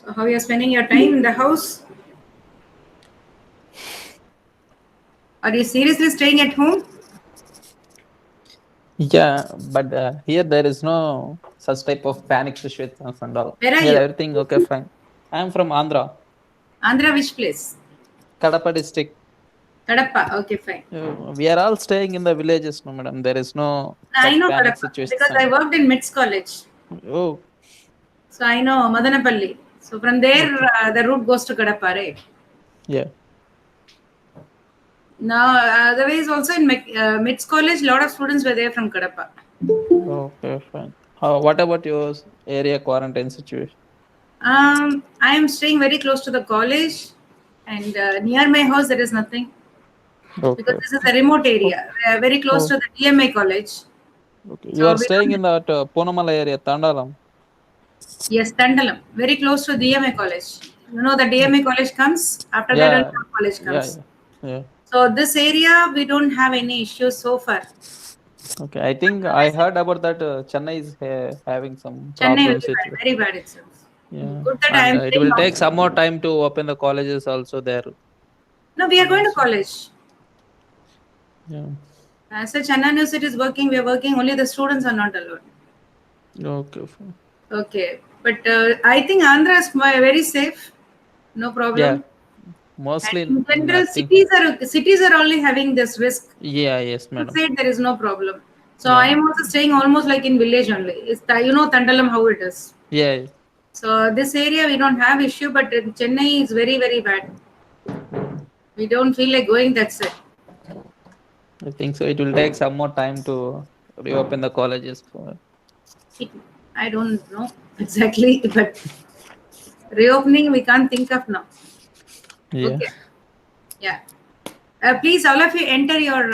So how you are spending your time in the house? Are you seriously staying at home? Yeah, but here there is no such type of panic situations and all. Where are Here you? everything okay, fine. I am from Andhra, Andhra, which place? Kadapa district. Kadapa. Okay, fine. We are all staying in the villages, no, madam. There is no I such know panic Kadapa situations. because I worked in MITS College. Oh, So I know Madanapalli. So from there, okay. the route goes to Kadapa, right? Yeah. Now, otherwise, also in MITS College, a lot of students were there from Kadapa. Okay, fine. What about your area quarantine situation? I am staying very close to the college, and near my house there is nothing because Okay. this is a remote Oh, area, very close to oh, the DMA college. okay. You So are we staying don't. in that Ponamala area, Tandalam. Yes, Tandalam, very close to DMA college. You know the DMA Okay. college comes after that, Yeah, another college yeah, comes. yeah, yeah. So this area we don't have any issues so far. Okay, I think I heard about that Chennai is having some Chennai problems very with. bad, very bad itself. Yeah, Good that I and am it staying will take some outside. more time to open the colleges also there. No, we are going to So, college. yeah. As such, Anna University is working. We are working. Only the students are not allowed. Okay, fine. Okay, but I think Andhra is very safe. No Yeah, problem. And mostly in general, nothing. cities are only having this risk. Yeah, yes, madam. Outside there is no problem. So I Yeah, am also staying almost like in village only. You know Tandalam how it is. yeah. So this area we don't have issue, but in Chennai is very very bad. We don't feel like going that side. I think so. It will take some more time to reopen the colleges for. It, I don't know exactly, but reopening we can't think of now. Yeah. Okay, yeah. Please, all of you enter your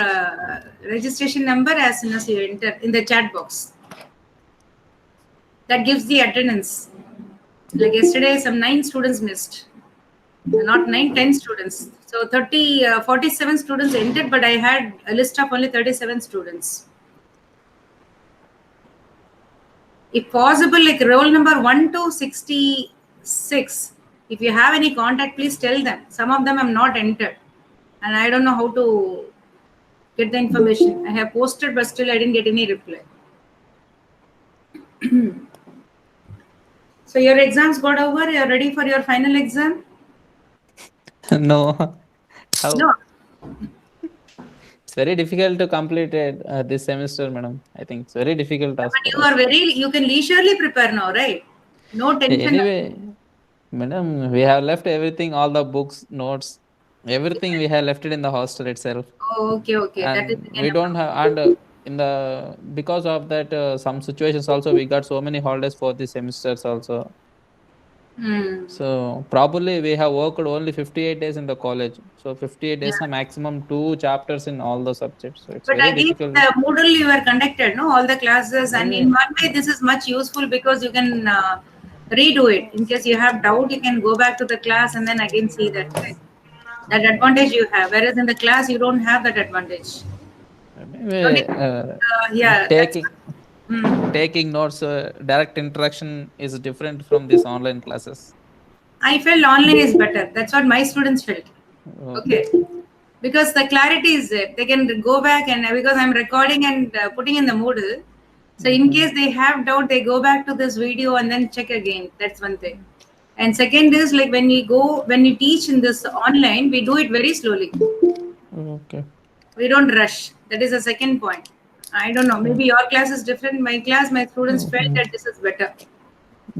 registration number as soon as you enter in the chat box. That gives the attendance. Like yesterday, some 9 students missed. Not 9, 10 students. So 47 students entered, but I had a list of only 37 students. If possible, like roll number 1 to 66. If you have any contact, please tell them. Some of them have not entered. And I don't know how to get the information. I have posted, but still I didn't get any reply. So your exams got over. You're ready for your final exam? No. How? No, It's very difficult to complete it this semester, madam. I think it's very difficult task but for you are us. very. You can leisurely prepare now, right? No tension. Anyway, madam, we have left everything, all the books, notes, everything we have left it in the hostel itself. Oh, okay, okay. That is And again we a don't problem. have, and in the, because of that, some situations also, we got so many holidays for the semesters also. Hmm. So probably we have worked only 58 days in the college. So 58 Yeah. days, maximum 2 chapters in all the subjects. So it's But very again, difficult. the Moodle you were conducted, no, all the classes, and in Yeah. one way, this is much useful because you can redo it. In case you have doubt, you can go back to the class and then again see that. Right? That advantage you have. Whereas in the class, you don't have that advantage. You only, Maybe yeah, that's. taking Hmm. taking notes, direct interaction is different from these online classes. I felt online is better. That's what my students felt. Okay. Okay. Because the clarity is there. They can go back and because I'm recording and putting in the Moodle. So in Mhm. case they have doubt, they go back to this video and then check again. That's one thing. And second is like when we teach in this online, we do it very slowly. Okay. We don't rush. That is the second point. I don't know. Mm. Maybe your class is different. My class, my students felt Mhm. that this is better.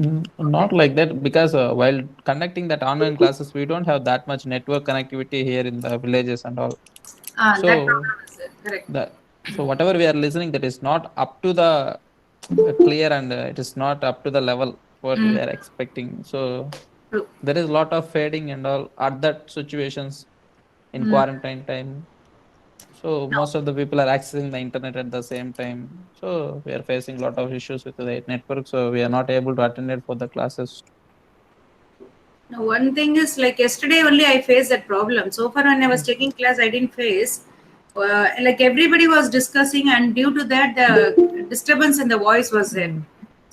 Not Okay. like that because while conducting that online classes, we don't have that much network connectivity here in the villages and all. That So problem is there. Correct. the so whatever we are listening, that is not up to the clear, and it is not up to the level what we Mm, are expecting. So true. there is a lot of fading and all at that situations in Mm. quarantine time. So No. most of the people are accessing the internet at the same time. So we are facing a lot of issues with the network. So we are not able to attend it for the classes. Now, one thing is like yesterday only I faced that problem. So far, when I was taking class, I didn't face. Like everybody was discussing, and due to that, the disturbance in the voice was there. Mm.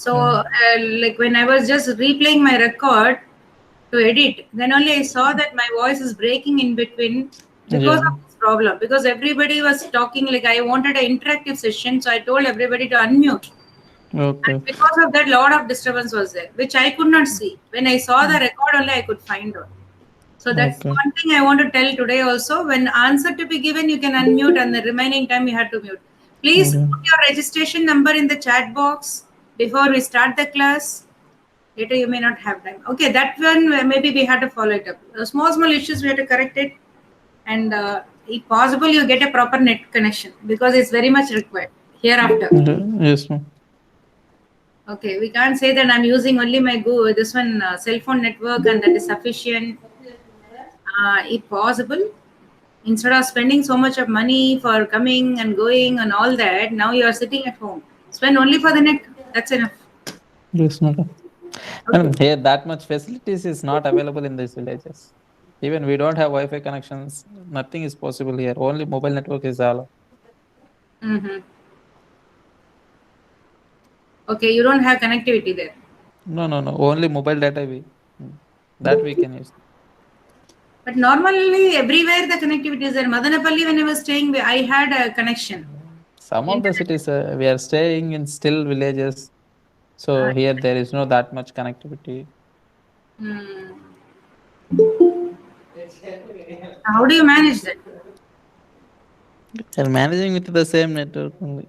So, Yeah. like when I was just replaying my record, to edit. Then only I saw that my voice is breaking in between because Yeah. of this problem. Because everybody was talking, like I wanted an interactive session, so I told everybody to unmute. Okay. And because of that, lot of disturbance was there, which I could not see. When I saw the record only, I could find out. So that's Okay. one thing I want to tell today also. When answer to be given, you can unmute, and the remaining time you have to mute. Please Okay. put your registration number in the chat box before we start the class. Later you may not have time. Okay, that one maybe we have to follow it up. Small issues we have to correct it, and if possible, you get a proper net connection because it's very much required hereafter. Yes, ma'am. Okay, we can't say that I'm using only my this one cell phone network and that is sufficient. If possible, instead of spending so much of money for coming and going and all that, now you are sitting at home. Spend only for the net. That's enough. Yes, madam. Madam, here that much facilities is not available in these villages. Even we don't have Wi-Fi connections. Nothing is possible here. Only mobile network is allowed. Mm-hmm. Okay, you don't have connectivity there. No, no, no. Only mobile data that we can use. But normally everywhere the connectivity is there. Madanapalli, when I was staying, I had a connection. Some of the Internet. cities we are staying in still villages, so here there is no that much connectivity. Hmm. How do you manage that? We are managing with the same network only.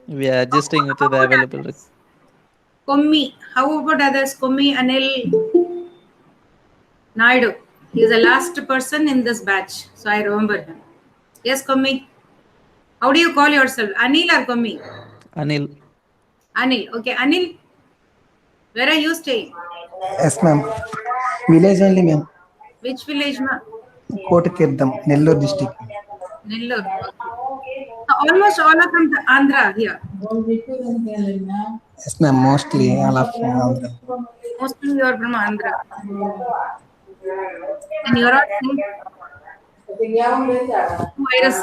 We are adjusting with the How about available. others? Kommi. How about others? Kommi, Anil, Naidu. He is the last person in this batch. So I remember him. Yes, Kommi. How do you call yourself? Anil or Kommi? Anil. Anil. Okay, Anil. Where are you staying? Yes, ma'am. Village only, ma'am. Which village, ma? Kotakirtham, Nellore district. Nellore. Okay. So almost all are from the Andhra here. Yes, ma'am. Mostly all of Andhra. Mostly you are from Andhra. And you are all saying virus.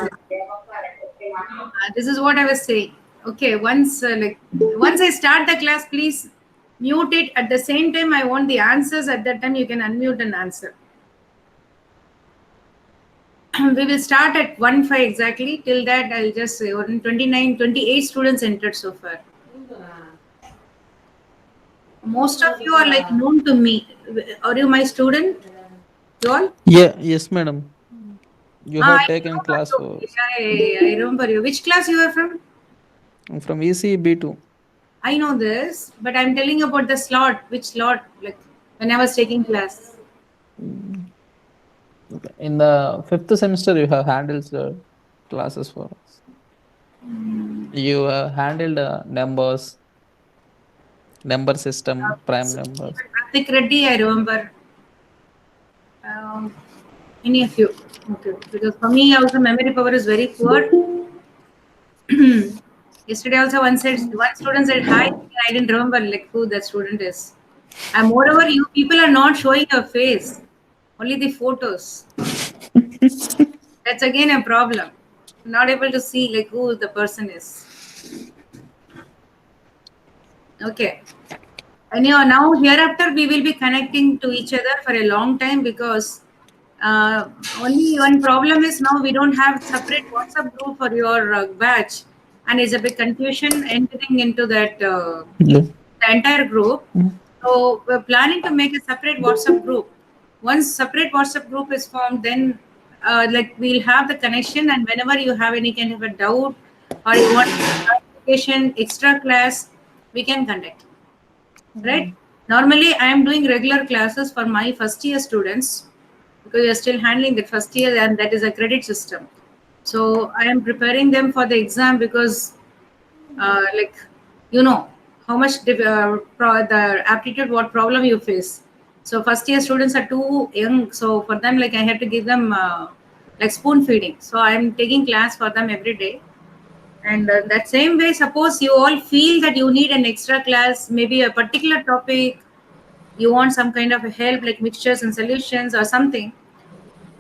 This is what I was saying. Okay, once I start the class, please mute it. At the same time, I want the answers. At that time, you can unmute and answer. We will start at 1:05 exactly. Till that, I'll just say 28 students entered so far. Most of you are like known to me. Are you my student? You all? Yeah, yes, madam. You I have taken remember class you. Yeah, I remember you. Which class you are from? from ECE B2. I know this, but I'm telling you about the slot. Which slot? Like when I was taking class. In the 5th semester, you have handled the classes for us. You have handled numbers, number system, prime numbers. Pratik Reddy, I remember. Um, any of you? Okay, because for me also memory power is very poor. Yesterday also one student said hi. I didn't remember like who that student is. And moreover, you people are not showing your face, only the photos. That's again a problem. Not able to see like who the person is. Okay. And now hereafter we will be connecting to each other for a long time because only one problem is now we don't have separate WhatsApp group for your batch, and it's a big confusion entering into that Yeah. the entire group. So we're planning to make a separate WhatsApp group. Once separate WhatsApp group is formed, then like we'll have the connection, and whenever you have any kind of a doubt or you want clarification, extra class, we can conduct. Right? Normally, I am doing regular classes for my first year students because we are still handling the first year, and that is a credit system. So I am preparing them for the exam because, like, you know, how much the aptitude, what problem you face. So first year students are too young, so for them, like, I had to give them like spoon feeding. So I am taking class for them every day. And that same way, suppose you all feel that you need an extra class, maybe a particular topic, you want some kind of a help like mixtures and solutions or something,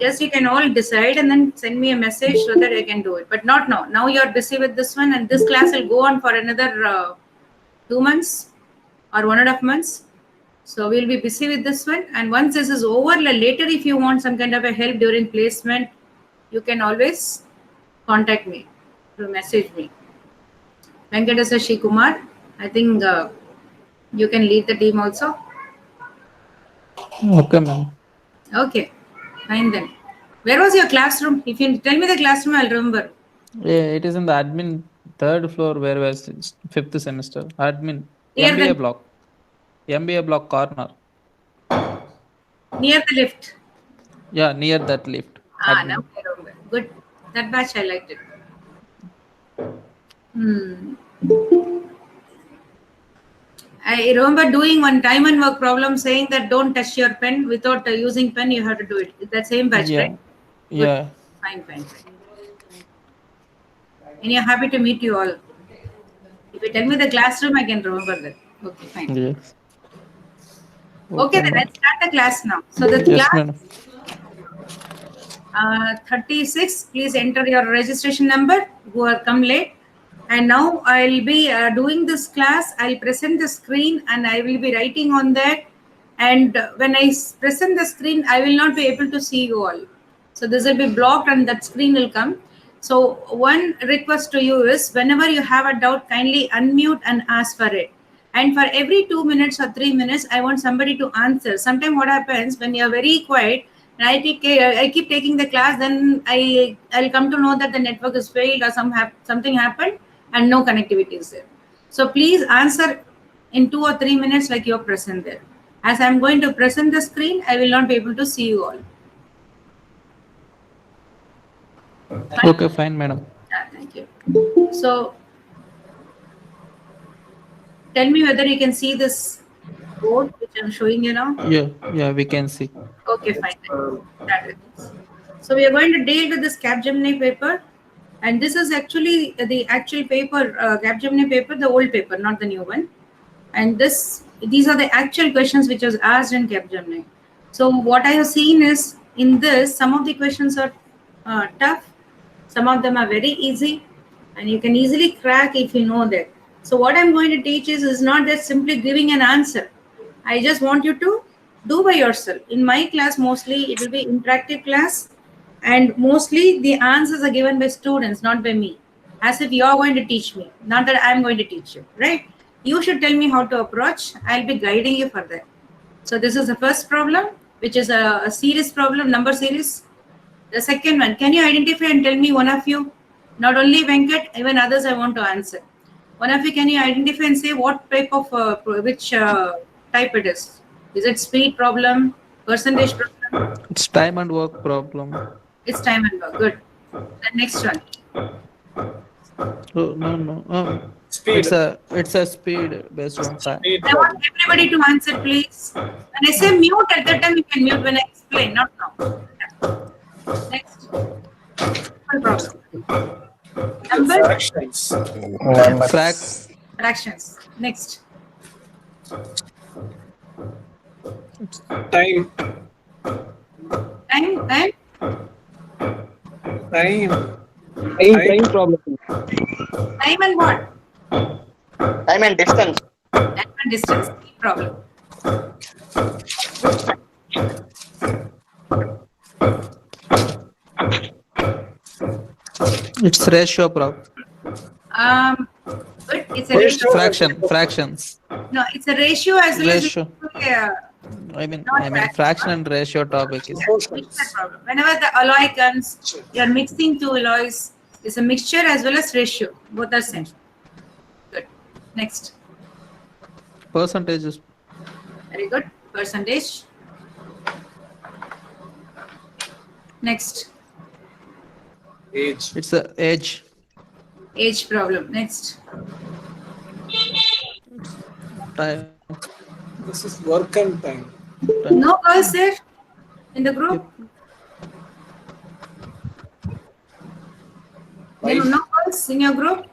just you can all decide and then send me a message so that I can do it. But not now. Now you're busy with this one, and this class will go on for another 2 months or 1.5 months. So we'll be busy with this one. And once this is over, later if you want some kind of a help during placement, you can always contact me to message me. Venkatesa Shikumar, I think you can lead the team also. Okay, ma'am. Okay, fine then. Where was your classroom? If you tell me the classroom, I'll remember. Yeah, it is in the admin third floor where was 5th semester. Admin Near MBA the- block. MBA block corner. Near the lift. Yeah, near that lift. Ah, Admin. now I remember. Good. That batch I liked it. I remember doing one time and work problem saying that don't touch your pen without using pen. You have to do it. It's that same batch, Yeah. right? Yeah. Fine. And you're happy to meet you all. If you tell me the classroom, I can remember that. Okay, fine. Yes. Okay, then ma'am. let's start the class now. So the Yes, class madam. 36, please enter your registration number who are come late. And now I'll be doing this class. I'll present the screen and I will be writing on that. And when I present the screen, I will not be able to see you all. So this will be blocked and that screen will come. So one request to you is whenever you have a doubt, kindly unmute and ask for it. And for every 2 minutes or 3 minutes, I want somebody to answer. Sometimes what happens when you're very quiet, and I keep taking the class, then I'll come to know that the network is failed or something happened and no connectivity is there. So please answer in 2 or 3 minutes like you're present there. As I'm going to present the screen, I will not be able to see you all. Okay, fine, madam. Thank you. So tell me whether you can see this board which I'm showing you now. Yeah, we can see. Okay, fine. So we are going to deal with this Capgemini paper, and this is actually the actual paper, Capgemini paper, the old paper, not the new one. And these are the actual questions which was asked in Capgemini. So what I have seen is in this, some of the questions are tough, some of them are very easy, and you can easily crack if you know that. So what I'm going to teach is not just simply giving an answer. I just want you to do by yourself. In my class, mostly it will be interactive class, and mostly the answers are given by students, not by me, as if you're going to teach me, not that I'm going to teach you, right? You should tell me how to approach. I'll be guiding you for that. So this is the first problem, which is a series problem, number series. The second one, can you identify and tell me, one of you, not only Venkat, even others I want to answer. One of you, can you identify and say what type of, which type it is? Is it speed problem, percentage problem? It's time and work problem. It's time and work. Good. The next one. Oh, no. Speed. It's a speed based on time. Speed I want everybody to answer, please. When I say mute, at that time you can mute when I explain, not now. Yeah. Next. One problem. Number Fractions. fractions. Next. Time. Time. Time problem. Time and what? Time and distance. Time and distance. Problem. It's ratio problem. But it's a ratio. Fractions. No, it's a ratio as well Ratio. as I mean, Not fraction and ratio topic is. mixture problem. Whenever the alloy comes, you're mixing two alloys. It's a mixture as well as ratio. Both are same. Good. Next. Percentages. Very good. Percentage. Next. Age. It's a age. Age problem. Next. Time. This is work and time. No girls there in the group? No girls in your group?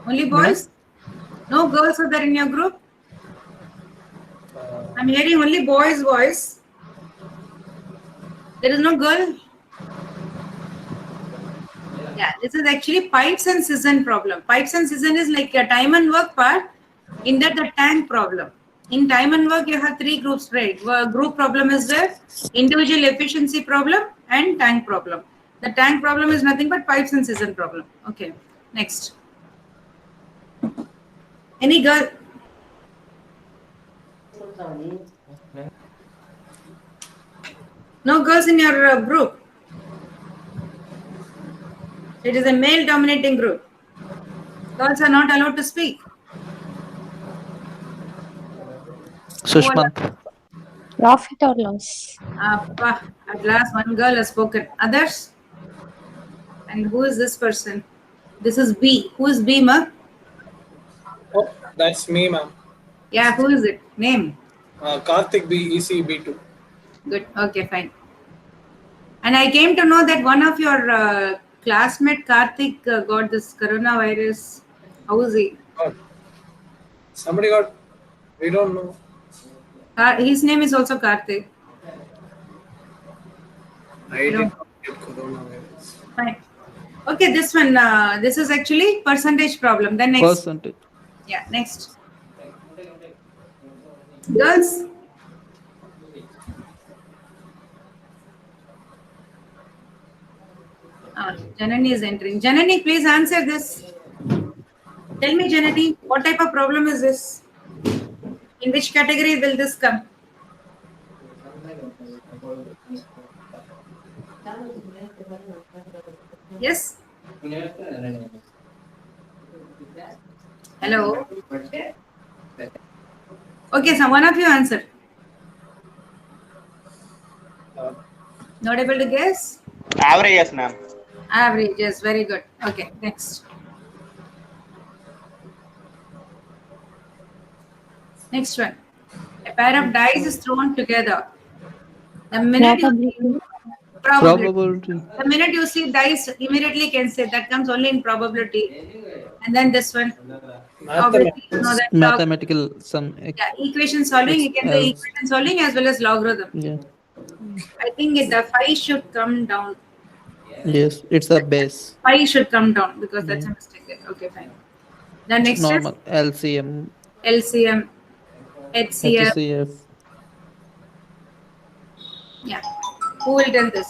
Only boys? No girls are there in your group? I'm hearing only boys' voice. There is no girl? Yeah, this is actually pipes and season problem. Pipes and season is like a time and work part. In that, the tank problem. In time and work, you have 3 groups, right? Group problem is there, individual efficiency problem, and tank problem. The tank problem is nothing but pipes and scissor problem. Okay, next. Any girl? No girls in your group. It is a male dominating group. Girls are not allowed to speak. Sushmant. Profit or loss? At last, one girl has spoken. Others? And who is this person? This is B. Who is B, ma? Oh, that's me, ma'am. Yeah, who is it? Name? Karthik B, EC B2. Good. Okay, fine. And I came to know that one of your classmate, Karthik, got this coronavirus. How is he? God. Somebody got, we don't know. His name is also Karthik. I did not get coronavirus. Fine. Okay, this one, this is actually percentage problem. Then next. Percentage. Yeah, next. Girls. Janani is entering. Janani, please answer this. Tell me, Janani, what type of problem is this? In which category will this come? Yes? Hello? Okay, so one of you answer. Not able to guess? Average, yes, ma'am. Average, yes, very good. Okay, next. Next one. A pair of dice is thrown together. The minute you Probability. the minute you see dice, immediately can say that comes only in probability. And then this one. Obviously, you know that Mathematical some. yeah, equation solving, you can say equation solving as well as logarithm. Yeah. I think the phi should come down. Yes, it's a base. Phi should come down because that's a mistake there. Okay, fine. The next Normal LCM, is LCM, HCF. HCF. Yeah. Who will tell this?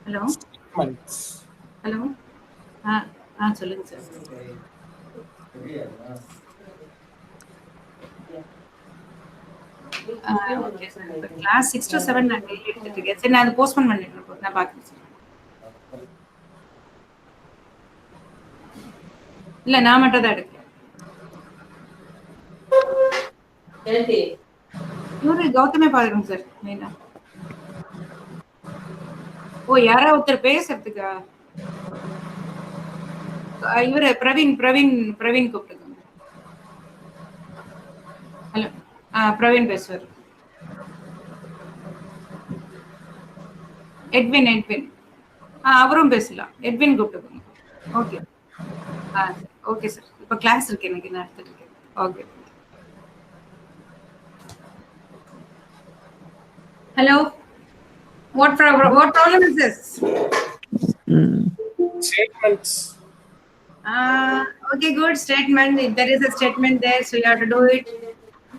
Hello? Months. Hello? சொல்லுங்க sir. Okay sir. Class 6 to 7 நான் daily எடுத்துட்டு இருக்கேன். சரி நான் அதை postpone பண்ணிடுறேன். நான் பார்க்குறேன் சார். இல்ல நான் மட்டும் தான் எடுக்கிறேன். இவரு கௌதமே பாருங்க சார் மெயினா. ஓ யாரா ஒருத்தர் பேசுறதுக்கா? இவரு பிரவீன் கூப்பிட்டுங்க. ஹலோ பிரவீன் பேசுவார். எட்வின் அவரும் பேசலாம். எட்வின் கூப்பிட்டுக்கோங்க. Okay okay sir. இப்போ கிளாஸ் இருக்கு எனக்கு, நான் எடுத்துட்டு இருக்கேன். Okay. Hello. What problem is this? Statements. Okay, good statement. If there is a statement there, so you have to do it.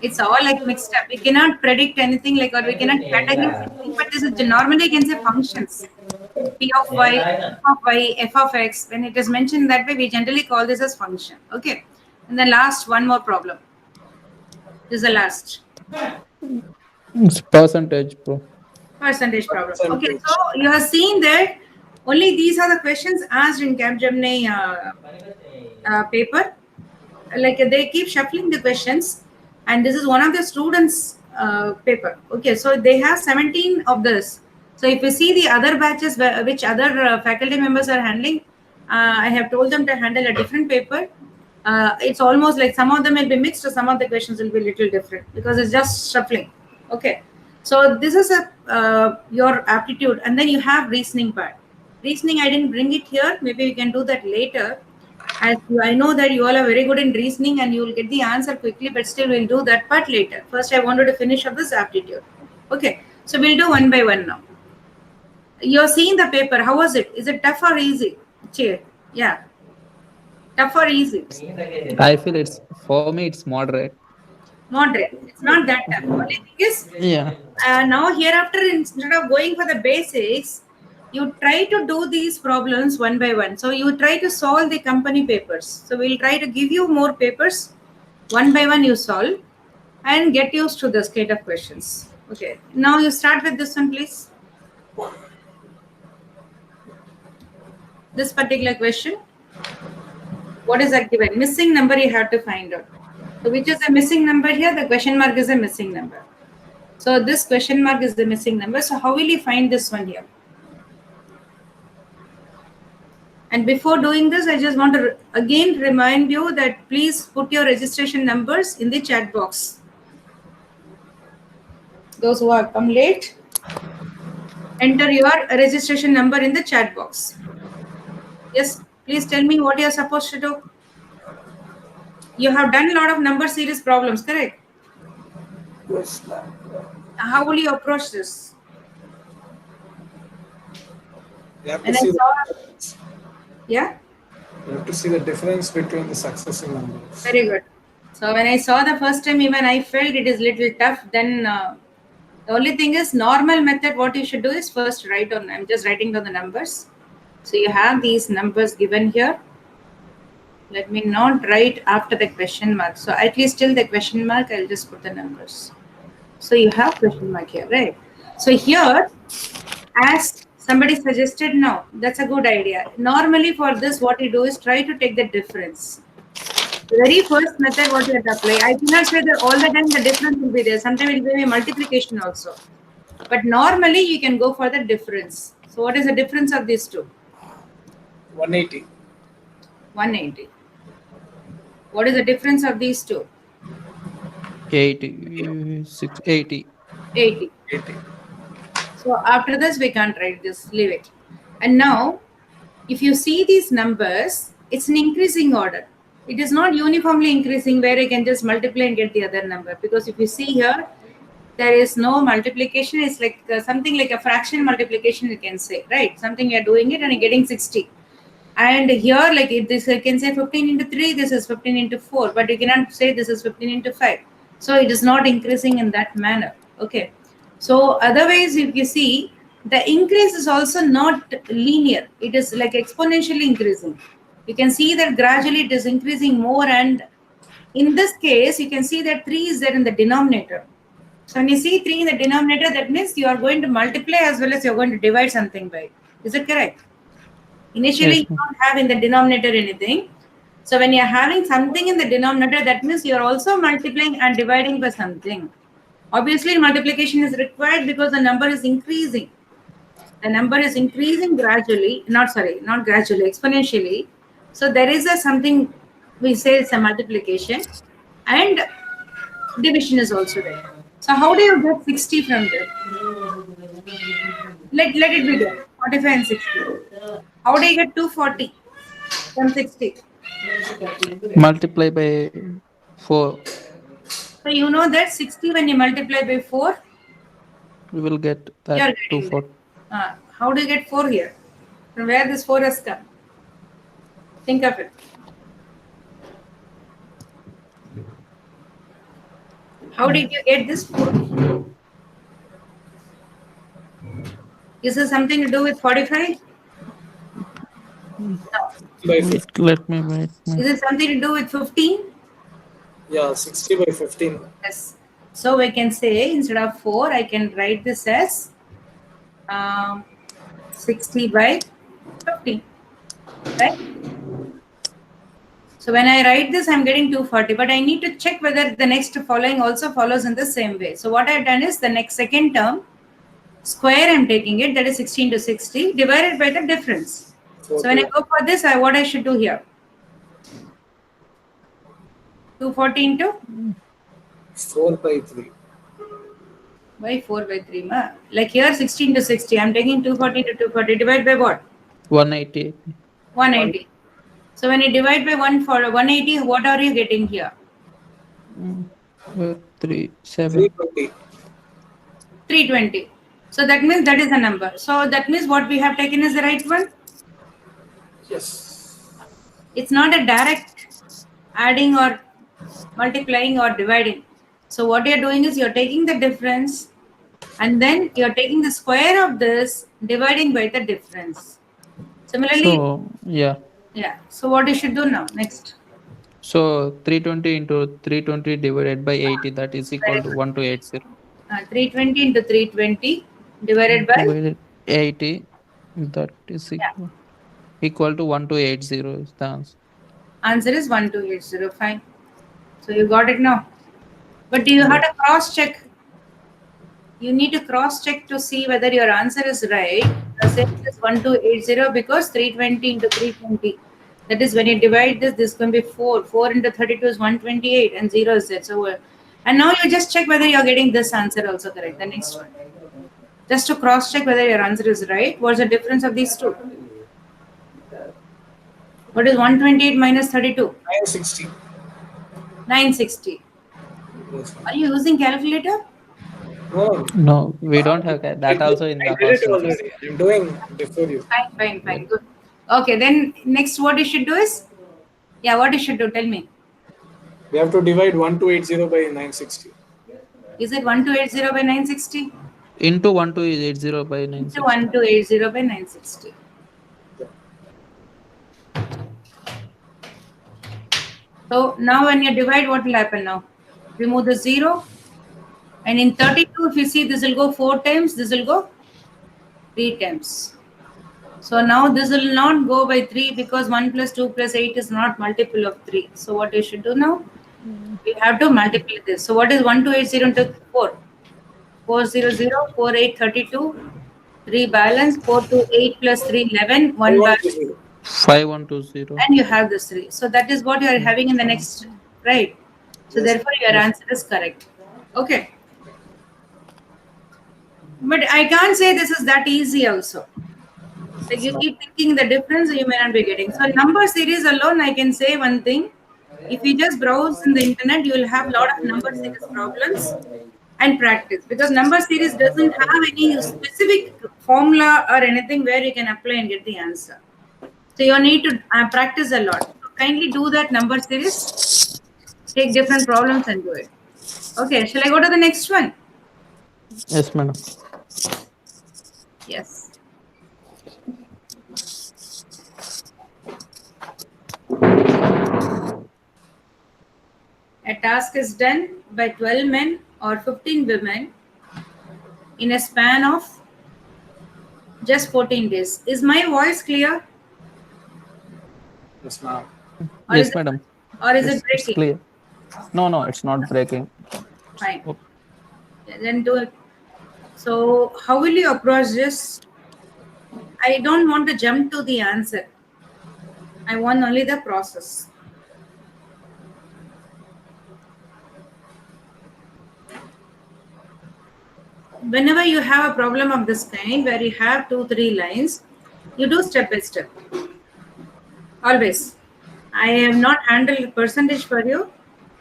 It's all like mixed up. We cannot predict anything like, or we cannot categorize anything. But this is normally you can say functions. P of y, f of x. When it is mentioned that way, we generally call this as function. Okay. And then last, one more problem. This is the last. It's percentage, bro. Percentage problem. Okay, so you have seen that only these are the questions asked in Capgemini paper. Like they keep shuffling the questions, and this is one of the students' paper. Okay, so they have 17 of this. So if you see the other batches, which other faculty members are handling, I have told them to handle a different paper. It's almost like some of them will be mixed, or some of the questions will be a little different because it's just shuffling. Okay, so this is your aptitude, and then you have reasoning part. Reasoning, I didn't bring it here. Maybe we can do that later. As I know that you all are very good in reasoning and you will get the answer quickly, but still we'll do that part later. First, I wanted to finish up this aptitude. Okay, so we'll do one by one now. You're seeing the paper. How was it? Is it tough or easy? Yeah. Tough or easy? I feel for me it's moderate. Moderate. It's not that tough. Only thing is, Yeah. now hereafter, instead of going for the basics, you try to do these problems one by one. So you try to solve the company papers. So we'll try to give you more papers. One by one you solve and get used to the state of questions. Okay. Now you start with this one, please. This particular question. What is that given? Missing number you have to find out. So which is a missing number here? The question mark is a missing number. So this question mark is the missing number. So how will you find this one here? And before doing this, I just want to again remind you that please put your registration numbers in the chat box. Those who have come late, enter your registration number in the chat box. Yes, please tell me what you are supposed to do. You have done a lot of number series problems, correct? Yes, ma'am. How will you approach this? You have to And I see saw, the, yeah, you have to see the difference between the successive numbers. very good. So when I saw the first time, even I felt it is little tough. Then the only thing is normal method. What you should do is first write on. I'm just writing down the numbers. So you have these numbers given here. Let me not write after the question mark. So at least till the question mark, I'll just put the numbers. So you have question mark here, right? So here, as somebody suggested, no, that's a good idea. Normally for this, what you do is try to take the difference. The very first method what you have to apply, I cannot say that all the time the difference will be there. Sometimes it will be a multiplication also. But normally you can go for the difference. So what is the difference of these two? 180. 180. What is the difference of these two? 80. 80. 80. 80. So after this, we can't write this, leave it. And now, if you see these numbers, it's an increasing order. It is not uniformly increasing where I can just multiply and get the other number. Because if you see here, there is no multiplication. It's like something like a fraction multiplication, you can say, right? Something you're doing it and you're getting 60. And here, like if this, I can say 15 into 3, this is 15 into 4, but you cannot say this is 15 into 5. So it is not increasing in that manner. Okay. So otherwise, if you see, the increase is also not linear. It is like exponentially increasing. You can see that gradually it is increasing more. And in this case, you can see that 3 is there in the denominator. So when you see 3 in the denominator, that means you are going to multiply as well as you're going to divide something by. Is it correct? Initially, Yes, you don't have in the denominator anything. So when you're having something in the denominator, that means you're also multiplying and dividing by something. Obviously, multiplication is required because the number is increasing. The number is increasing gradually, not gradually, exponentially. So there is a something we say it's a multiplication, and division is also there. So how do you get 60 from there? Let it be there, 45 and 60. How do you get 240 from 60? multiply by 4. So you know that 60 when you multiply by 4, We will get you are that getting 240. that. How do you get 4 here? From where this 4 has come? Think of it. How did you get this 4? Is this something to do with 45? No. By 15. Let me write. Is it something to do with 15? Yeah, 60 by 15. Yes. So we can say instead of 4, I can write this as 60 by 15. Right? So when I write this, I'm getting 240, but I need to check whether the next following also follows in the same way. So what I've done is the next second term, square I'm taking it, that is 16 to 60, divided by the difference. So when I go for this, what I should do here? 240 into? 4 by 3. Why 4 by 3? Ma? Like here 16 to 60, I'm taking 240 to 240, divide by what? 180. 180. So when you divide by 180, what are you getting here? 3, 7. 320. 320. So that means that is the number. So that means what we have taken is the right one. Yes. It's not a direct adding or multiplying or dividing. So what you're doing is you're taking the difference and then you're taking the square of this, dividing by the difference. Similarly, So yeah. yeah. So what you should do now? Next. So 320 into 320 divided by 80, that is equal Very to good. 1280. 320 into 320 divided by, Divided 80, that is yeah. equal to 1280 is the answer. Answer is 1280. Fine. So you got it now. But do you have to cross check? You need to cross check to see whether your answer is right. The same is 1280 because 320 into 320. That is when you divide this, this can be 4. 4 into 32 is 128 and 0 is there. So, and now you just check whether you're getting this answer also correct. The next one. Just to cross check whether your answer is right. What's the difference of these two? What is 128 minus 32? 960. 960. Yes. Are you using calculator? No, No, we don't have that also in the I did it hostel. already. I'm doing before you. Fine. Good. Okay, then next what you should do is, yeah, what you should do, tell me. We have to divide 1280 by 960. Is it 1280 by 960? Into 1280 by Into 960. 1280 by 960. So now when you divide, what will happen now? Remove the 0. And in 32, if you see, this will go 4 times, this will go 3 times. So now this will not go by 3 because 1 plus 2 plus 8 is not multiple of 3. So what you should do now? We have to multiply this. So what is 1280 into 4? 400, 4, 8, 32. 3 balance, 4 to 8 plus 3, 11. 1 balance. 5120. And you have this 3. So that is what you are having in the next, right? So therefore your answer is correct. Okay. But I can't say this is that easy also. Like you keep thinking the difference, you may not be getting. So number series alone, I can say one thing. If you just browse in the internet, you will have a lot of number series problems and practice. Because number series doesn't have any specific formula or anything where you can apply and get the answer. So you need to practice a lot. So kindly do that number series. Take different problems and do it. Okay, shall I go to the next one? Yes, madam. Yes. A task is done by 12 men or 15 women in a span of just 14 days. Is my voice clear? Yes, ma'am. Or Yes, is madam. Or is it It's breaking? clear. No, it's not breaking. Fine. Okay. Then do it. So how will you approach this? I don't want to jump to the answer. I want only the process. Whenever you have a problem of this kind, where you have 2-3 lines, you do step by step. Always. I have not handled percentage for you.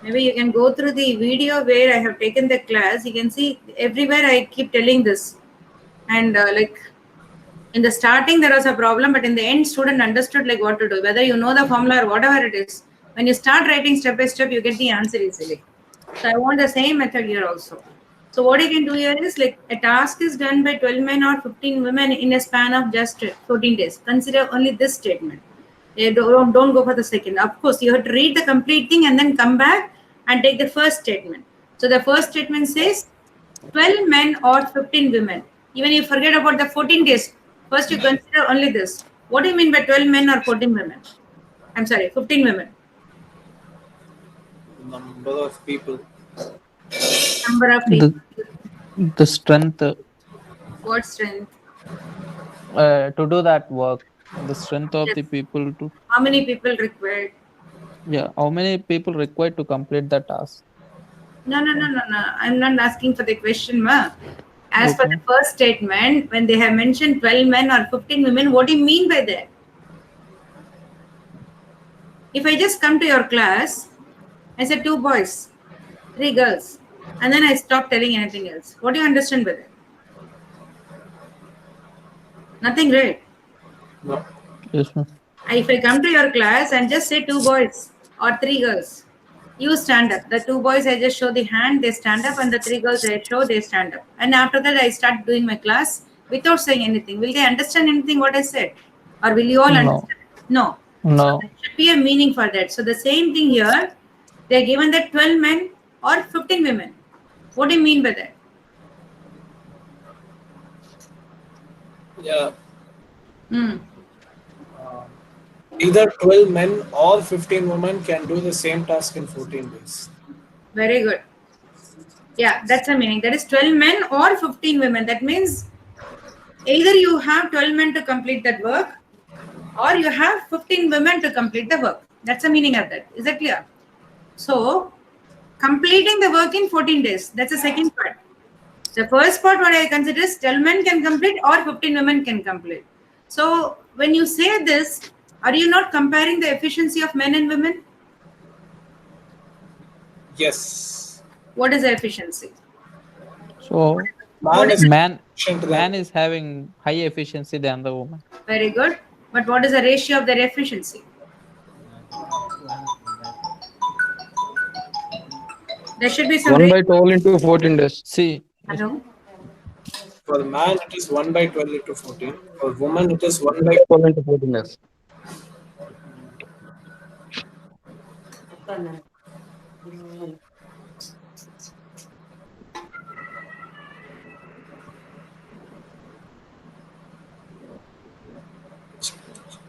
Maybe you can go through the video where I have taken the class. You can see everywhere I keep telling this. And like in the starting there was a problem, but in the end student understood like what to do. Whether you know the formula or whatever it is, when you start writing step by step, you get the answer easily. So I want the same method here also. So what you can do here is like a task is done by 12 men or 15 women in a span of just 14 days. Consider only this statement. Don't go for the second. Of course, you have to read the complete thing and then come back and take the first statement. So the first statement says 12 men or 15 women. Even you forget about the 14 days. First, you consider only this. What do you mean by 12 men or 14 women? I'm sorry, 15 women. Number of people. Number of people. The strength What strength? to do that work. The strength of Yes. the people to. How many people required? Yeah, how many people required to complete the task? No. I'm not asking for the question, ma. As for the first statement, when they have mentioned 12 men or 15 women, what do you mean by that? If I just come to your class, I said 2 boys, 3 girls, and then I stop telling anything else. What do you understand by that? Nothing, right? No. Yes, ma'am. If I come to your class and just say 2 boys or 3 girls, you stand up. The 2 boys, I just show the hand, they stand up, and the 3 girls, I show, they stand up. And after that, I start doing my class without saying anything. Will they understand anything what I said? Or will you all No. understand? No. So No. there should be a meaning for that. So the same thing here, they're given that 12 men or 15 women. What do you mean by that? Yeah. Hmm. Either 12 men or 15 women can do the same task in 14 days. Very good. Yeah, that's the meaning. That is 12 men or 15 women. That means either you have 12 men to complete that work or you have 15 women to complete the work. That's the meaning of that. Is that clear? So, completing the work in 14 days. That's the second part. The first part, what I consider is 12 men can complete or 15 women can complete. So, when you say this, are you not comparing the efficiency of men and women? Yes. What is the efficiency? So Man is man efficient than- man is having high efficiency than the woman. Very good. But what is the ratio of their efficiency? There should be some 1 by ratio. 12 into 14 days. See, Hello? For man, it is 1 by 12 into 14. For woman, it is 1 by 12 into 14 days.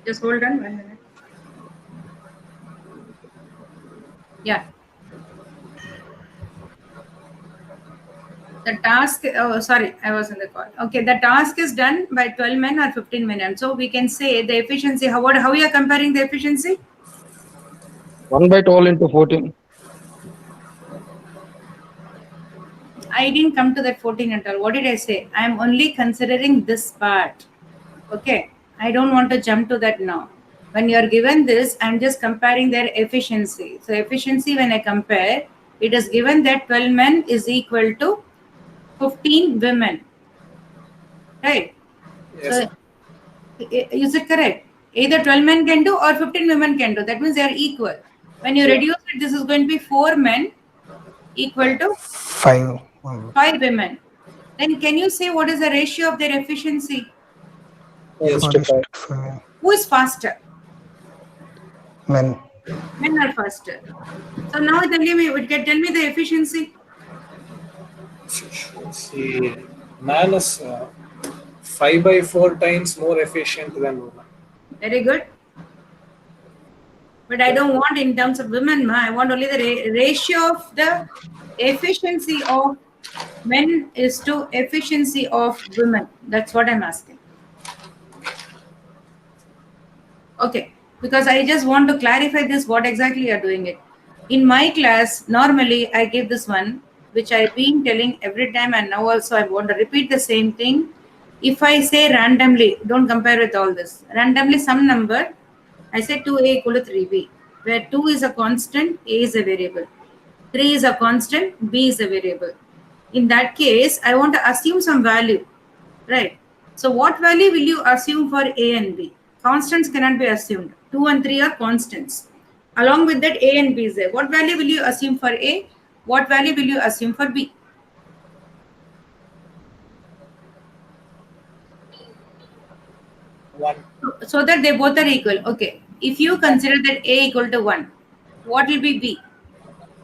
Just hold on 1 minute. Yeah. The task, oh, sorry, I was in the call. Okay, the task is done by 12 men or 15 men. And so we can say the efficiency, how you are comparing the efficiency? 1 by 12 into 14. I didn't come to that 14 at all. What did I say? I am only considering this part. Okay, I don't want to jump to that now. When you are given this, I'm just comparing their efficiency. So efficiency, when I compare, it is given that 12 men is equal to 15 women. Right? yes. So, is it correct? Either 12 men can do or 15 women can do. That means they are equal. When you reduce it, this is going to be 4 men equal to 5. 5 women. Then can you say what is the ratio of their efficiency? Yes. 45 Who is faster? men. Men are faster. So now tell me the efficiency. See, man is 5 by 4 times more efficient than woman. Very good. But I don't want in terms of women, ma. I want only the ratio of the efficiency of men is to efficiency of women. That's what I'm asking. Okay, because I just want to clarify this, what exactly you're doing it. In my class, normally I give this one, which I've been telling every time, and now also I want to repeat the same thing. If I say randomly, don't compare with all this. Randomly some number, I say 2a equal to 3b, where 2 is a constant, a is a variable. 3 is a constant, b is a variable. In that case, I want to assume some value, right? So what value will you assume for a and b? Constants cannot be assumed. 2 and 3 are constants. Along with that, a and b is there. What value will you assume for a? What value will you assume for b? One. So that they both are equal. Okay. If you consider that a equal to 1, what will be b?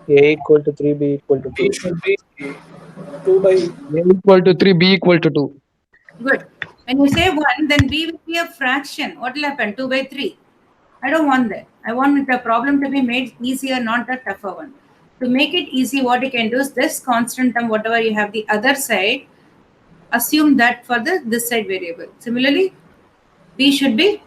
A equal to 3, B equal to 2. B should be 2 by A equal to 3, B equal to 2. Good. When you say 1, then b will be a fraction. What will happen? 2 by 3. I don't want that. I want the problem to be made easier, not a tougher one. To make it easy, what you can do is this constant term, whatever you have the other side, assume that for this side variable. Similarly, b should be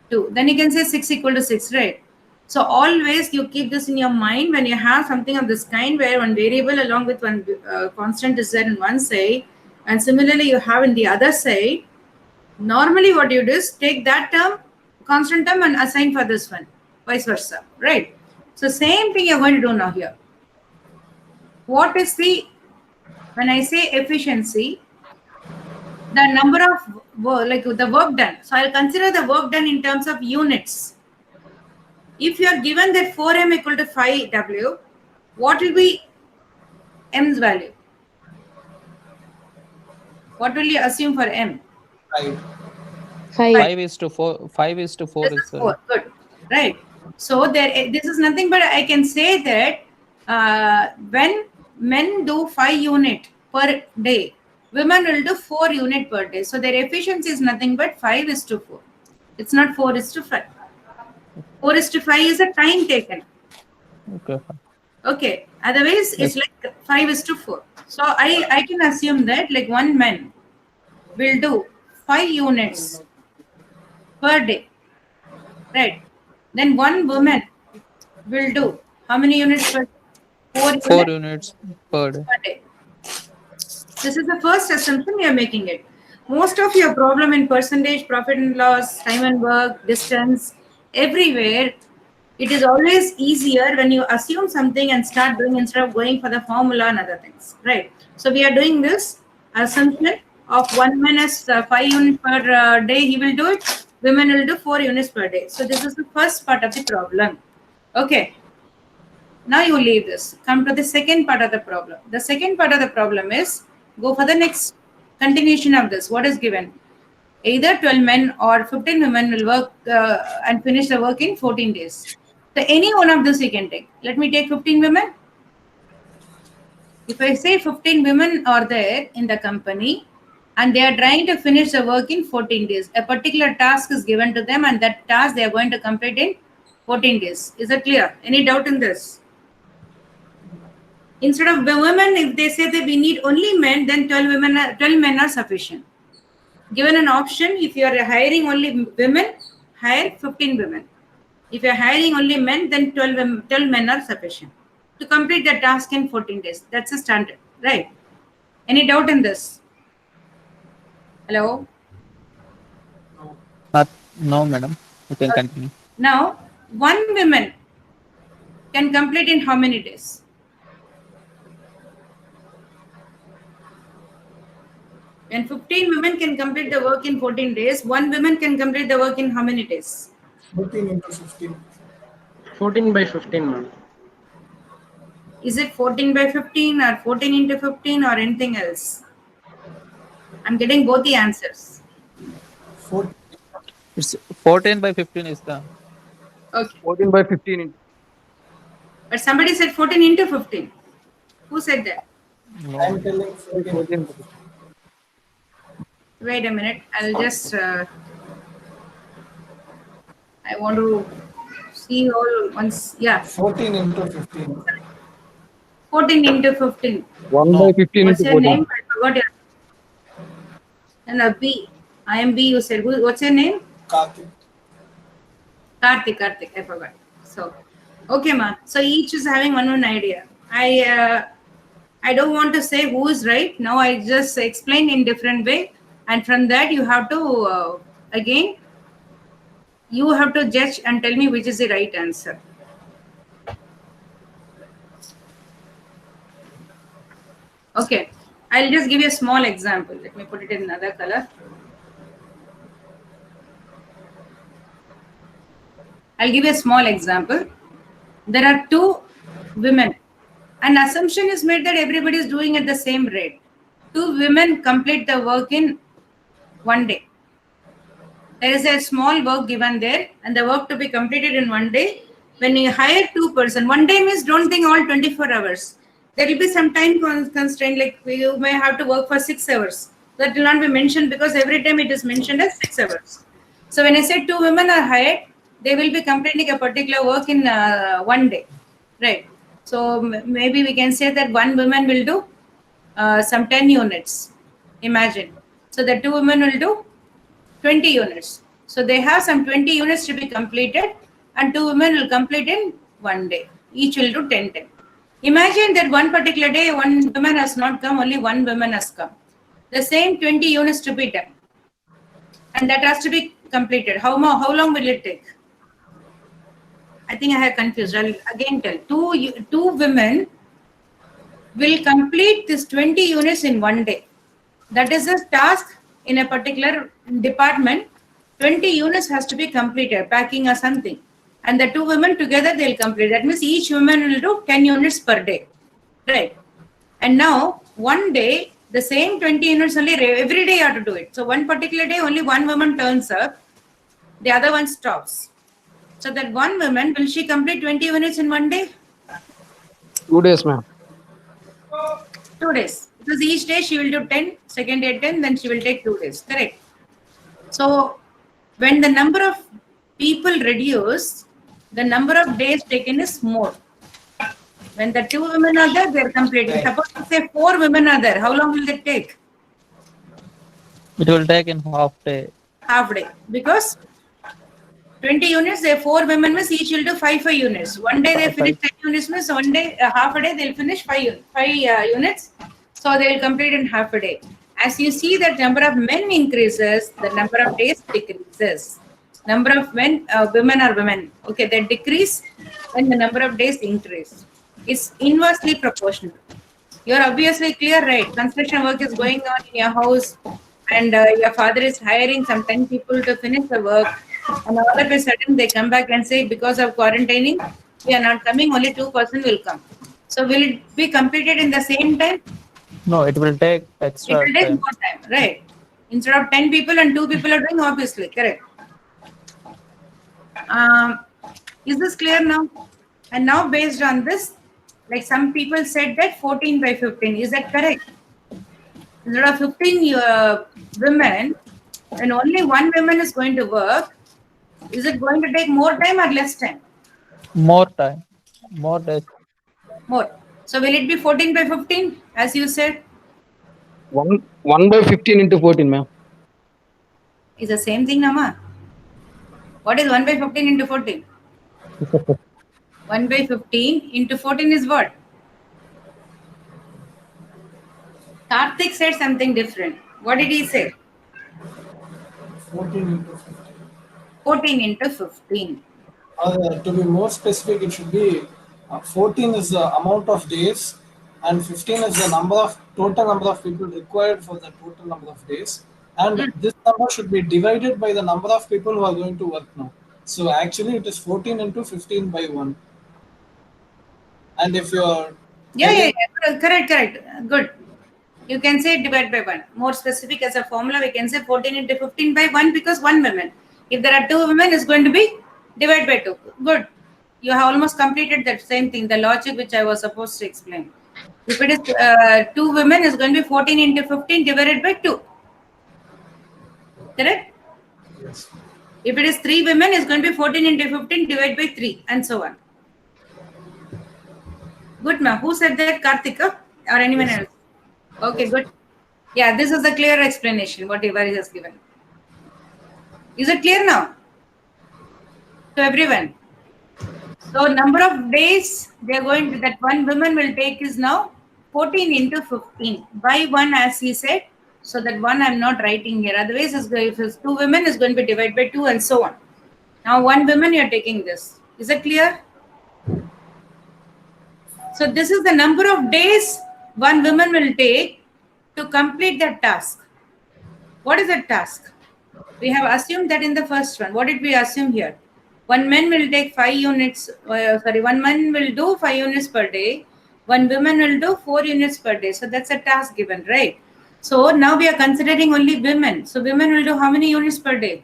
2. Then you can say 6 equal to 6, right? So always you keep this in your mind when you have something of this kind where one variable along with one constant is there in one side, and similarly you have in the other side. Normally what you do is take that term, constant term, and assign for this one, vice versa, right? So same thing you're going to do now here. What is the, when I say efficiency, the number of like the work done. So I'll consider the work done in terms of units. If you are given that 4m equal to 5w, what will be m's value? What will you assume for m? 5. 5. 5:4. 5:4 This is is 4. Good. Right. So there, this is nothing but I can say that when men do 5 unit per day, women will do 4 unit per day. So their efficiency is nothing but 5:4. It's not 4:5. 4:5 is the time taken. okay. Okay. Otherwise, it's like 5:4. So I can assume that like one man will do 5 units per day. Right. Then one woman will do how many units per 4 4 units units per day. per day. This is the first assumption we are making it. Most of your problem in percentage, profit and loss, time and work, distance, everywhere, it is always easier when you assume something and start doing instead of going for the formula and other things, right? So we are doing this assumption of one man as 5 units per day, he will do it. Women will do 4 units per day. So this is the first part of the problem. Okay. Now you leave this. Come to the second part of the problem. The second part of the problem is go for the next continuation of this. What is given? Either 12 men or 15 women will work and finish the work in 14 days. So any one of this you can take. Let me take 15 women. If I say 15 women are there in the company and they are trying to finish the work in 14 days, a particular task is given to them and that task they are going to complete in 14 days. Is that clear? Any doubt in this? Instead of the women, if they say that we need only men, then 12 men are sufficient. Given an option, if you are hiring only women, hire 15 women. If you are hiring only men, then 12 men are sufficient to complete the task in 14 days. That's a standard, right? Any doubt in this? Hello? No, madam. You can continue. Now, one woman can complete in how many days? When 15 women can complete the work in 14 days, one woman can complete the work in how many days? 14 into 15. 14 by 15, ma'am. Is it 14 by 15 or 14 into 15 or anything else? I'm getting both the answers. 14. It's 14 by 15 is the Okay. 14 by 15. But somebody said 14 into 15. Who said that? I'm telling 14. 14. Wait a minute. I'll just. I want to see all once. Yeah. 14 into 15. 14 into 15. 1 by 15 What's into your 14. name? I forgot your. And B. I am B. You said. What's your name? Karthik. Karthik. I forgot. So, okay, ma. So each is having one idea. I don't want to say who is right. Now I just explain in different way, and from that you have to again. You have to judge and tell me which is the right answer. Okay, I'll just give you a small example. Let me put it in another color. I'll give you a small example. There are 2 women. An assumption is made that everybody is doing at the same rate. 2 women complete the work in 1 day. There is a small work given there and the work to be completed in 1 day. When you hire 2 persons, 1 day means don't think all 24 hours. There will be some time constraint, like you may have to work for 6 hours. That will not be mentioned because every time it is mentioned as 6 hours. So when I say 2 women are hired, they will be completing a particular work in 1 day, right? So maybe we can say that 1 woman will do some 10 units. Imagine. So the 2 women will do 20 units. So they have some 20 units to be completed and 2 women will complete in 1 day. Each will do 10. Imagine that one particular day, 1 woman has not come, only 1 woman has come. The same 20 units to be done. And that has to be completed. How long will it take? I think I have confused. I'll again tell. 2 women will complete this 20 units in 1 day. That is the task in a particular department, 20 units has to be completed, packing or something. And the 2 women together, they'll complete. That means each woman will do 10 units per day. Right. And now, one day, the same 20 units only, every day you have to do it. So one particular day, only one woman turns up, the other one stops. So that one woman, will she complete 20 units in one day? 2 days, ma'am. 2 days. Because each day she will do 10, second day 10, then she will take 2 days. Correct. So when the number of people reduce, the number of days taken is more. When the 2 women are there, they are completing. Suppose say 4 women are there. How long will it take? It will take in half day. Half day. Because 20 units, there are 4 women means each will do 5 units. One day they finish 10 units means one day, half a day they'll finish 5 units. So they will complete in half a day. As you see that number of men increases, the number of days decreases. Number of women are women. Okay, they decrease when the number of days increase. It's inversely proportional. You're obviously clear, right? Construction work is going on in your house and your father is hiring some 10 people to finish the work. And all of a sudden they come back and say, because of quarantining, we are not coming, only 2% will come. So will it be completed in the same time? No, it will take extra It will take time. more time, right? Instead of 10 people and 2 people are doing, obviously, correct. Is this clear now? And now based on this, like some people said that 14 by 15, is that correct? Instead of 15 women, and only 1 woman is going to work, is it going to take more time or less time? More time. More days. More. So will it be 14 by 15, as you said? 1 by 15 into 14, ma'am. Is the same thing, Nama? What is 1 by 15 into 14? 1 by 15 into 14 is what? Karthik said something different. What did he say? 14 into 15. 14 into 15. To be more specific, it should be 14 is the amount of days and 15 is the total number of people required for the total number of days. And this number should be divided by the number of people who are going to work now. So actually it is 14 into 15 by 1. And if you're... Yeah. Correct. Good. You can say divide by 1. More specific as a formula, we can say 14 into 15 by 1 because 1 woman. If there are 2 women, it's going to be divide by 2. Good. You have almost completed that same thing, the logic which I was supposed to explain. If it is 2 women, it's going to be 14 into 15 divided by 2. Correct? Yes. If it is 3 women, it's going to be 14 into 15 divided by 3 and so on. Good, ma'am. Who said that? Karthika or anyone else? Okay, good. Yeah, this is a clear explanation, whatever he has given. Is it clear now? To everyone? So number of days they are going to, that 1 woman will take is now 14 into 15 by 1 as he said. So that 1 I am not writing here. Otherwise, if it's 2 women, it's going to be divided by 2 and so on. Now 1 woman, you are taking this. Is it clear? So this is the number of days 1 woman will take to complete that task. What is that task? We have assumed that in the first one. What did we assume here? 1 man will take 5 units. 1 man will do 5 units per day. 1 woman will do 4 units per day. So that's a task given, right? So now we are considering only women. So women will do how many units per day?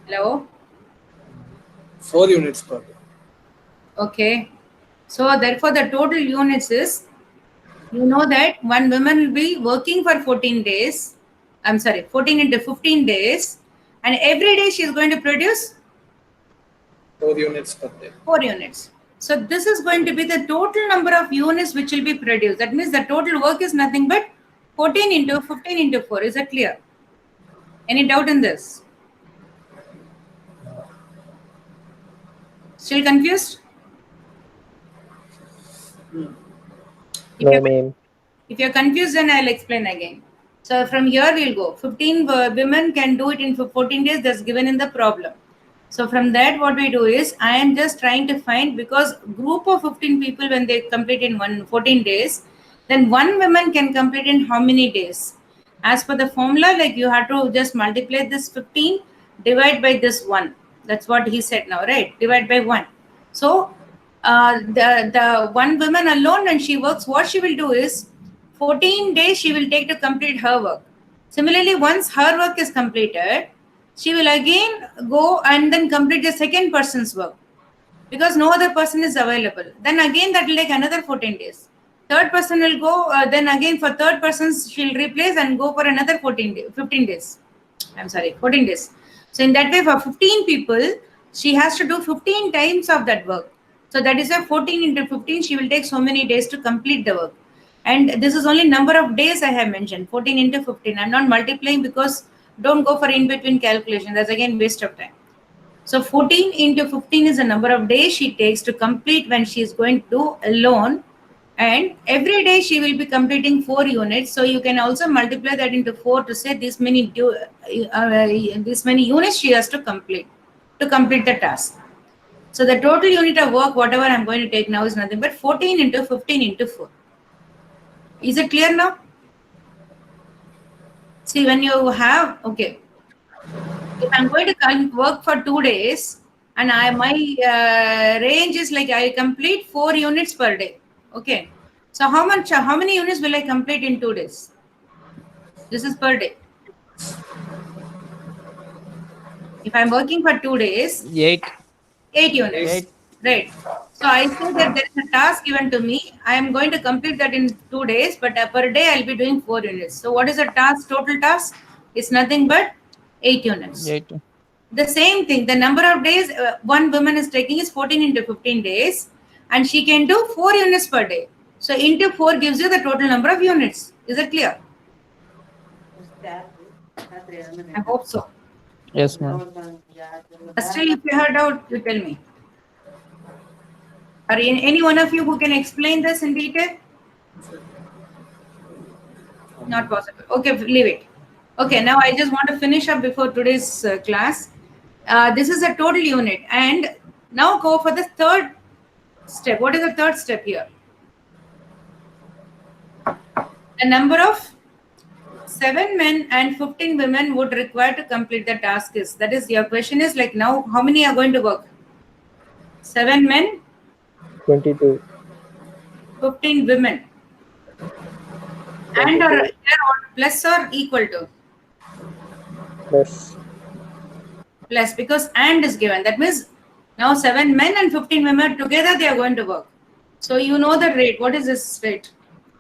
Hello? 4 units per day. Okay. So therefore the total units is, you know that 1 woman will be working for 14 days. 14 into 15 days. And every day she is going to produce 4 units per day. 4 units. So this is going to be the total number of units which will be produced. That means the total work is nothing but 14 into 15 into 4. Is that clear? Any doubt in this? Still confused? No, ma'am. If you're confused, then I'll explain again. So from here we'll go. 15 women can do it in 14 days. That's given in the problem. So from that, what we do is, I am just trying to find, because group of 15 people, when they complete in 14 days, then one woman can complete in how many days? As per the formula, like you have to just multiply this 15, divide by this 1. That's what he said now, right? Divide by 1. So the one woman alone, when she works, what she will do is 14 days she will take to complete her work. Similarly, once her work is completed, she will again go and then complete the second person's work, because no other person is available. Then again that will take another 14 days. Third person will go, then again for third person she'll replace and go for another 15 days. I'm sorry, 14 days. So in that way, for 15 people, she has to do 15 times of that work. So that is a 14 into 15, she will take so many days to complete the work. And this is only number of days I have mentioned, 14 into 15. I'm not multiplying because don't go for in-between calculation. That's again waste of time. So 14 into 15 is the number of days she takes to complete when she is going to do alone. And every day she will be completing 4 units. So you can also multiply that into 4 to say this many units she has to complete the task. So the total unit of work, whatever I'm going to take now, is nothing but 14 into 15 into 4. Is it clear now? See, when you have, okay, if I'm going to work for 2 days and my range is like I complete 4 units per day. Okay. So how many units will I complete in 2 days? This is per day. If I'm working for 2 days, 8 units. 8. Right. So I say that there is a task given to me. I am going to complete that in 2 days, but per day I'll be doing 4 units. So what is the task? Total task is nothing but 8 units. 8. The same thing, the number of days one woman is taking is 14 into 15 days, and she can do 4 units per day. So into 4 gives you the total number of units. Is it clear? I hope so. Yes, ma'am. Still, if you heard out, you tell me. Are any one of you who can explain this in detail? Not possible. Okay, leave it. Okay, now I just want to finish up before today's class. This is a total unit, and now go for the third step. What is the third step here? The number of 7 men and 15 women would require to complete the task is. That is, your question is like now, how many are going to work? 7 men, 22. 15 women. And or plus or equal to? Plus. Plus, because and is given. That means now 7 men and 15 women together they are going to work. So you know the rate. What is this rate?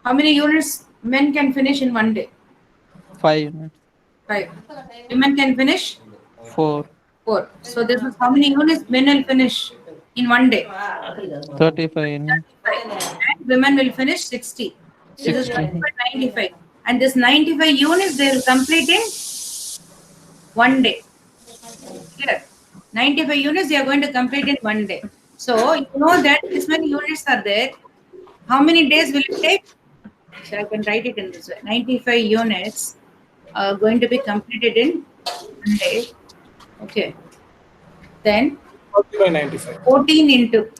How many units men can finish in 1 day? 5 units. 5. Women can finish? 4. 4. So this is how many units men will finish in 1 day? 35 units. And women will finish 60. This is 60. 95. And this 95 units they will complete in 1 day. Clear? 95 units they are going to complete in 1 day. So you know that this many units are there. How many days will it take? So I can write it in this way. 95 units are going to be completed in 1 day. Okay. Then 40 by 95. 14 into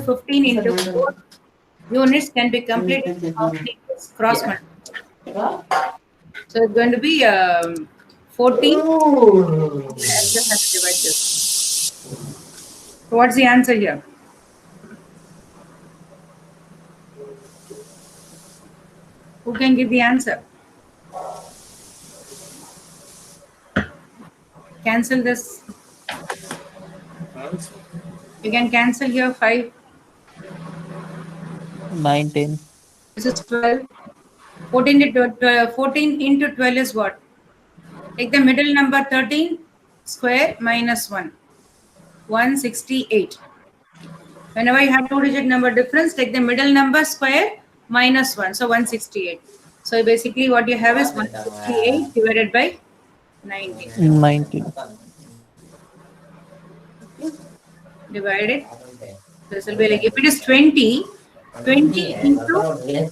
15 into 4 units can be completed in how many days? Cross multiply. So it's going to be 14. I just have to divide this. So what's the answer here? Who can give the answer? Cancel this. You can cancel here 5. 19. This is 12. 14 into 12 is what? Take the middle number 13 square minus 1. 168. Whenever you have 2-digit number difference, take the middle number square minus 1. So 168. So basically what you have is 168 divided by 19. 19. Divided. This will be like, if it is 20 into 8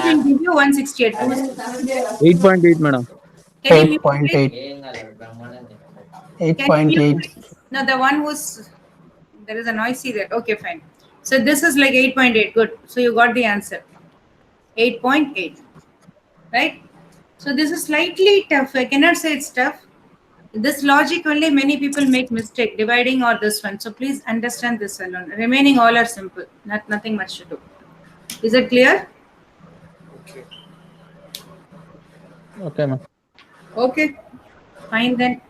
will give you 168. 8.8, madam. Can you 8.8. 8.8. No, the one who's, there is a noisy there. Okay, fine. So this is like 8.8. Good. So you got the answer. 8.8. Right? So this is slightly tough. I cannot say it's tough. This logic only many people make mistake dividing or this one. So please understand this alone. Remaining all are simple. Nothing much to do. Is it clear? Okay. Okay, ma'am. Okay. Fine then.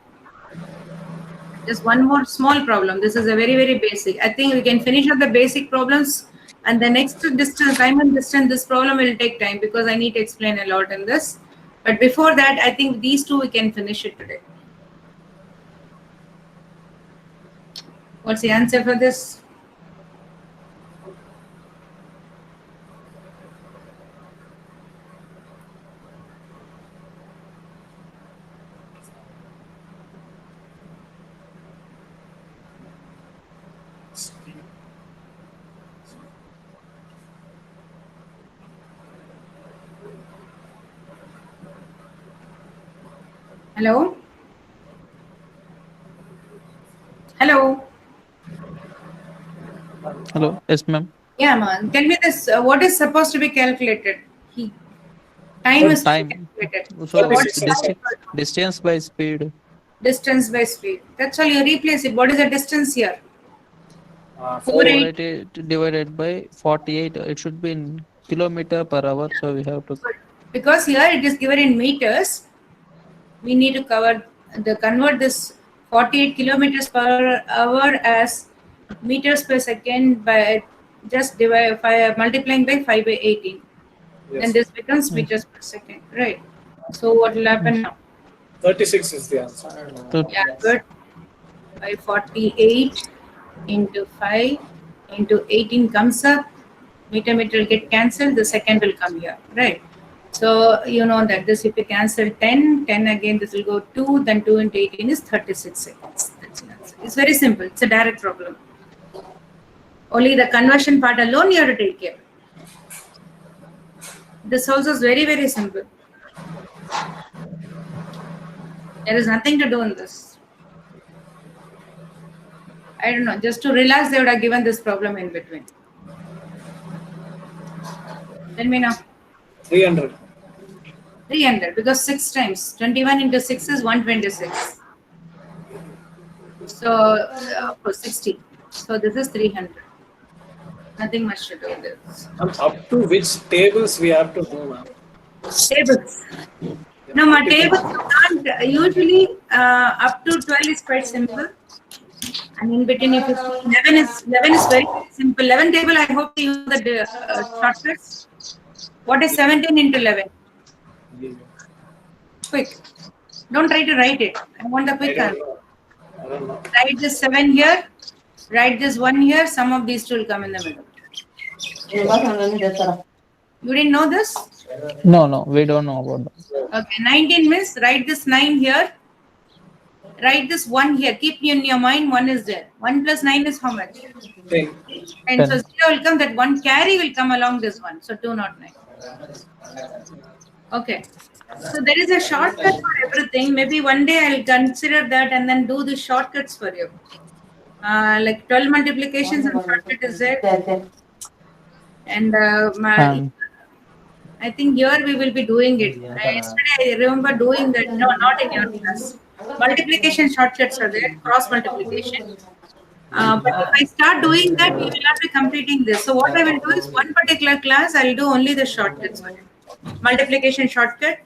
Just one more small problem. This is a very, very basic. I think we can finish up the basic problems, and the next distance, time and distance, this problem will take time because I need to explain a lot in this. But before that, I think these two we can finish it today. What's the answer for this? Hello? Hello? Hello. Yes, ma'am. Yeah, man. Tell me this. What is supposed to be calculated? Time is Time. calculated. So what is distance by speed. Distance by speed. That's all. You replace it. What is the distance here? 488 divided by 48. It should be in kilometer per hour. So we have to. Because here it is given in meters. We need to convert this 48 kilometers per hour as meters per second by just multiplying by 5 by 18. Yes. Then this becomes meters per second, right? So what will happen now? 36 is the answer. Yeah, good. By 48 into 5 into 18 comes up. Meter will get cancelled. The second will come here, right? So you know that this, if you cancel 10 again, this will go 2, then 2 into 18 is 36 seconds. That's the answer. It's very simple. It's a direct problem. Only the conversion part alone you have to take care. This also is very, very simple. There is nothing to do in this. I don't know. Just to relax, they would have given this problem in between. Tell me now. 300. 300, because 6 times 21 into 6 is 126. So 60. So this is 300. Nothing much to do with this. Up to which tables we have to know, ma'am? Tables. No, my tables can't. Usually up to 12 is quite simple. And in between, if you see 11 is very, very simple. 11 table, I hope you use the shortcuts. What is 17 into 11? Quick. Don't try to write it. I want the quick answer. I don't know. Write this 7 here. Write this 1 here. Some of these two will come in the middle. You didn't know this? No, we don't know about that. Okay, 19 means write this 9 here. Write this 1 here. Keep in your mind 1 is there. 1 plus 9 is how much? 10. And so 0 will come, that 1 carry will come along this one. So 2 not 9. Okay. So there is a shortcut for everything. Maybe one day I'll consider that and then do the shortcuts for you. Like 12 multiplications and shortcut is there. And I think here we will be doing it. Yesterday I remember doing that. No, not in your class. Multiplication shortcuts are there, cross multiplication. But if I start doing that, we will not be completing this. So what I will do is one particular class, I will do only the shortcuts for it. Multiplication shortcut.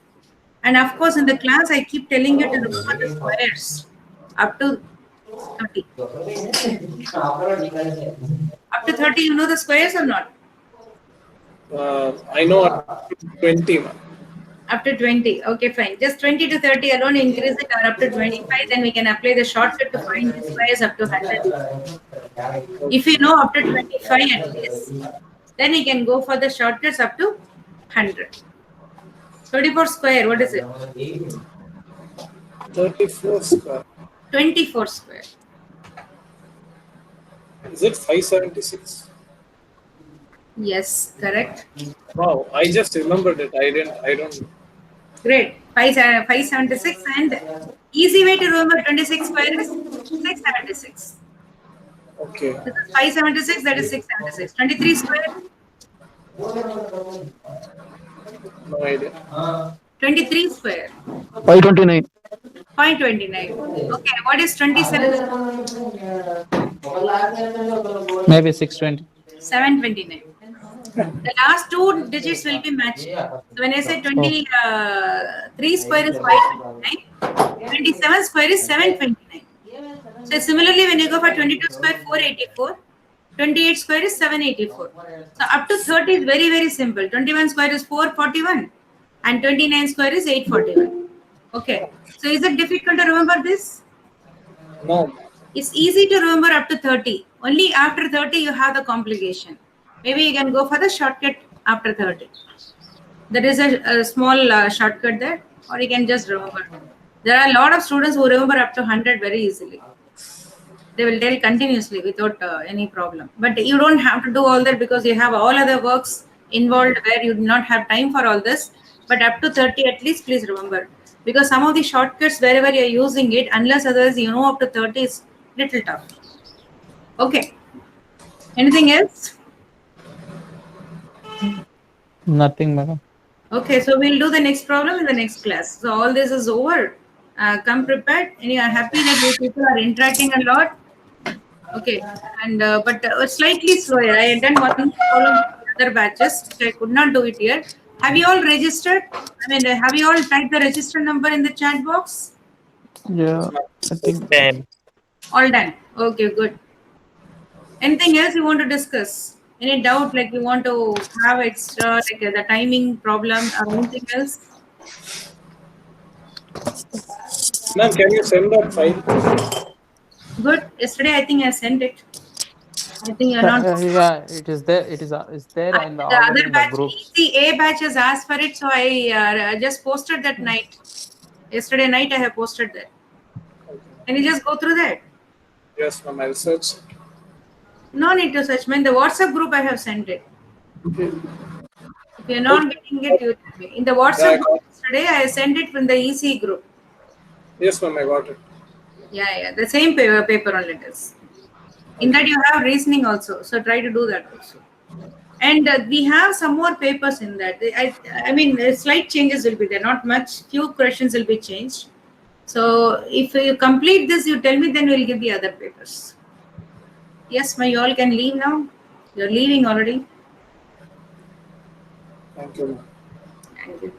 And of course, in the class, I keep telling you to remember the squares up to 30. Up to 30, you know the squares or not? I know up to 20, ma'am. Up to 20. Okay, fine. Just 20 to 30 alone, increase it, or up to 25, then we can apply the shortcut to find the squares up to 100. If you know up to 25 at least, then we can go for the shortcuts up to 100. 34 square, what is it? 34 square. 24 square. Is it 576? Yes, correct. Wow, I just remembered it. I don't know. Great. 576, and easy way to remember 26 square is 676. Okay. This is 576, that is 676. 23 square, No idea. 23 square, 529. 0.29. Okay, what is 27? Maybe 620. 729. The last two digits will be matched. So when I say 23 square is 529, 27 square is 729. So similarly, when you go for 22 square, 484, 28 square is 784. So up to 30 is very, very simple. 21 square is 441 and 29 square is 841. Okay. So is it difficult to remember this? No. It's easy to remember up to 30. Only after 30 you have the complication. Maybe you can go for the shortcut after 30. There is a small shortcut there, or you can just remember. There are a lot of students who remember up to 100 very easily. They will tell continuously without any problem. But you don't have to do all that because you have all other works involved where you do not have time for all this. But up to 30 at least, please remember. Because some of the shortcuts, wherever you're using it, unless otherwise you know up to 30 is little tough. Okay. Anything else? Nothing, madam. Okay, so we'll do the next problem in the next class. So all this is over. Come prepared, and you are happy that you people are interacting a lot. Okay, and but slightly slower. I had done one problem with other batches, which I could not do it here. Have you all registered? I mean, have you all typed the register number in the chat box? Yeah, I think. Ma'am. All done. Okay, good. Anything else you want to discuss? Any doubt, like you want to have extra, like the timing problem or anything else? Ma'am, can you send that file? Good. Yesterday, I think I sent it. I think you're not. Yeah, it is there. It's there in the The already other in the batch, groups. ECA batch has asked for it, so I just posted that night. Yesterday night, I have posted that. Can you just go through that? Yes, ma'am. I'll search. No need to search. In the WhatsApp group, I have sent it. Okay. If you're not getting it, you tell me. In the WhatsApp group yesterday, I sent it from the EC group. Yes, ma'am. I got it. Yeah, the same paper only it is. In that you have reasoning also, so try to do that also. And we have some more papers in that. I mean, slight changes will be there, not much. Few questions will be changed. So if you complete this, you tell me, then we'll give the other papers. Yes, you all can leave now. You're leaving already. Thank you, ma'am. Thank you.